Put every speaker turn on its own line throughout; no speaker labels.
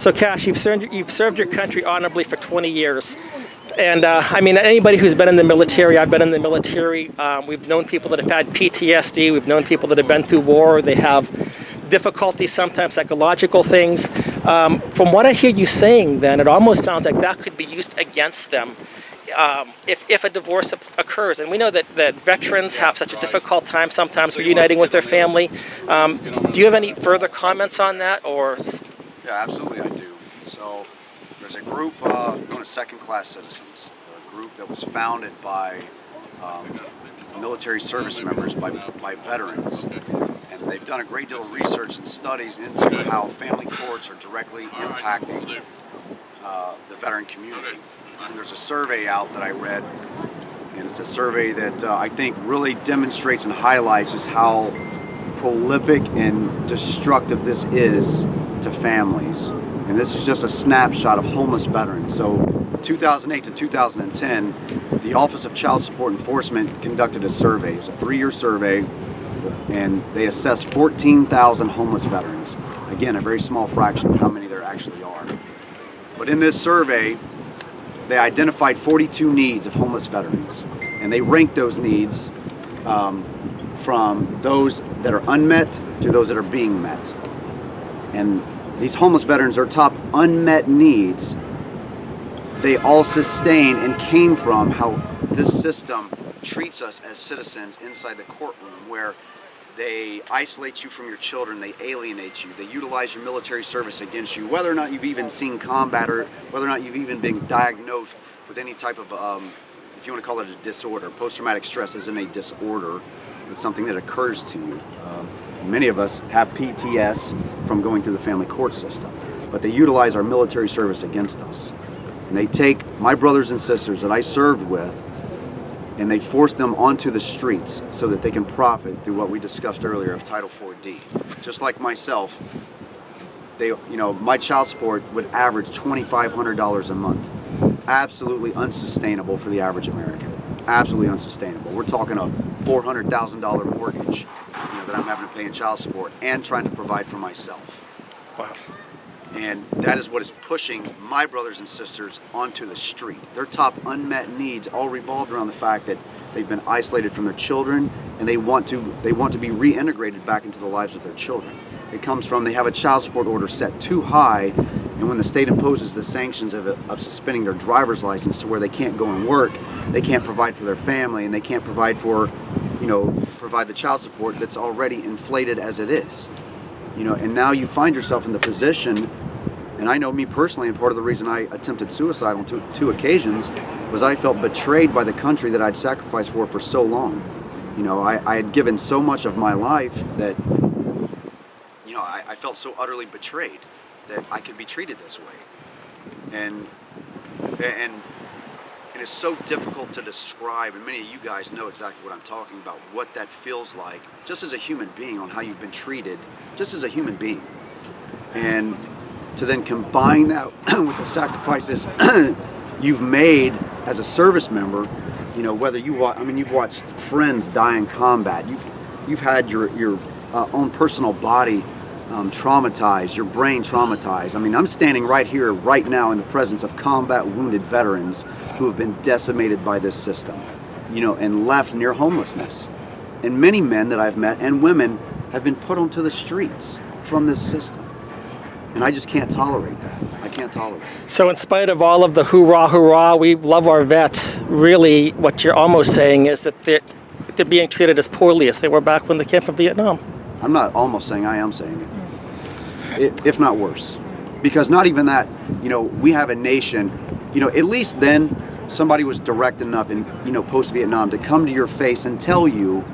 So Kash, you've served your country honorably for 20 years. And I mean, anybody who's been in the military, I've been in the military, we've known people that have had PTSD, we've known people that have been through war, they have difficulties, sometimes psychological things. From what I hear you saying then, it almost sounds like that could be used against them if a divorce occurs. And we know that veterans have such a difficult time sometimes reuniting with their family. Do you have any further comments on that? Or?
Yeah, absolutely I do. So there's a group known as second-class citizens. They're a group that was founded by military service members, by veterans. And they've done a great deal of research and studies into how family courts are directly impacting the veteran community. And there's a survey out that I read, and it's a survey that I think really demonstrates and highlights just how prolific and destructive this is to families. And this is just a snapshot of homeless veterans. So 2008 to 2010, the Office of Child Support Enforcement conducted a survey. It was a 3-year survey, and they assessed 14,000 homeless veterans. Again, a very small fraction of how many there actually are. But in this survey, they identified 42 needs of homeless veterans, and they ranked those needs from those that are unmet to those that are being met. And these homeless veterans, their top unmet needs, they all sustain and came from how this system treats us as citizens inside the courtroom, where they isolate you from your children, they alienate you, they utilize your military service against you, whether or not you've even seen combat or whether or not you've even been diagnosed with any type of, if you want to call it a disorder. Post-traumatic stress isn't a disorder, it's something that occurs to you. Many of us have PTS from going through the family court system, but they utilize our military service against us. And they take my brothers and sisters that I served with, and they force them onto the streets so that they can profit through what we discussed earlier of Title 4D. Just like myself, my child support would average $2,500 a month. Absolutely unsustainable for the average American. Absolutely unsustainable. We're talking a $400,000 mortgage that I'm having to pay in child support and trying to provide for myself.
Wow.
And that is what is pushing my brothers and sisters onto the street. Their top unmet needs all revolved around the fact that they've been isolated from their children, and they want to be reintegrated back into the lives of their children. It comes from they have a child support order set too high, and when the state imposes the sanctions of suspending their driver's license to where they can't go and work, they can't provide for their family, and they can't provide the child support that's already inflated as it is. And now you find yourself in the position, and I know me personally, and part of the reason I attempted suicide on two occasions was I felt betrayed by the country that I'd sacrificed for so long. I had given so much of my life that, I felt so utterly betrayed that I could be treated this way. And it's so difficult to describe, and many of you guys know exactly what I'm talking about, what that feels like, just as a human being, on how you've been treated, just as a human being. And to then combine that with the sacrifices you've made as a service member, whether you've watched friends die in combat, you've had your own personal body traumatized, your brain traumatized. I'm standing right here, right now, in the presence of combat wounded veterans who have been decimated by this system, and left near homelessness. And many men that I've met and women have been put onto the streets from this system. And I just can't tolerate that. I can't tolerate it.
So in spite of all of the hoorah, hoorah, we love our vets, really what you're almost saying is that they're being treated as poorly as they were back when they came from Vietnam.
I'm not almost saying, I am saying it, if not worse. Because not even that, we have a nation, at least then somebody was direct enough in, post-Vietnam to come to your face and tell you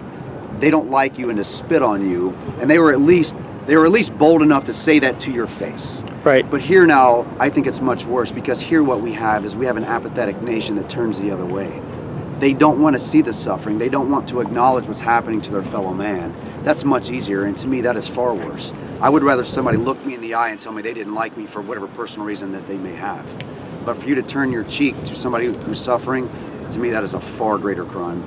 they don't like you and to spit on you. And they were at least bold enough to say that to your face.
Right.
But here now, I think it's much worse, because here what we have is we have an apathetic nation that turns the other way. They don't want to see the suffering. They don't want to acknowledge what's happening to their fellow man. That's much easier, and to me that is far worse. I would rather somebody look me in the eye and tell me they didn't like me for whatever personal reason that they may have. But for you to turn your cheek to somebody who's suffering, to me that is a far greater crime.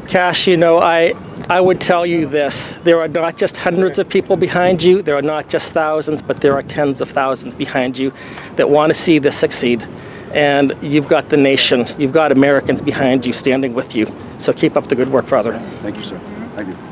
Kash, I I would tell you this: there are not just hundreds of people behind you, there are not just thousands, but there are tens of thousands behind you that want to see this succeed. And you've got the nation, you've got Americans behind you, standing with you. So keep up the good work, brother.
Thank you, sir. Thank you.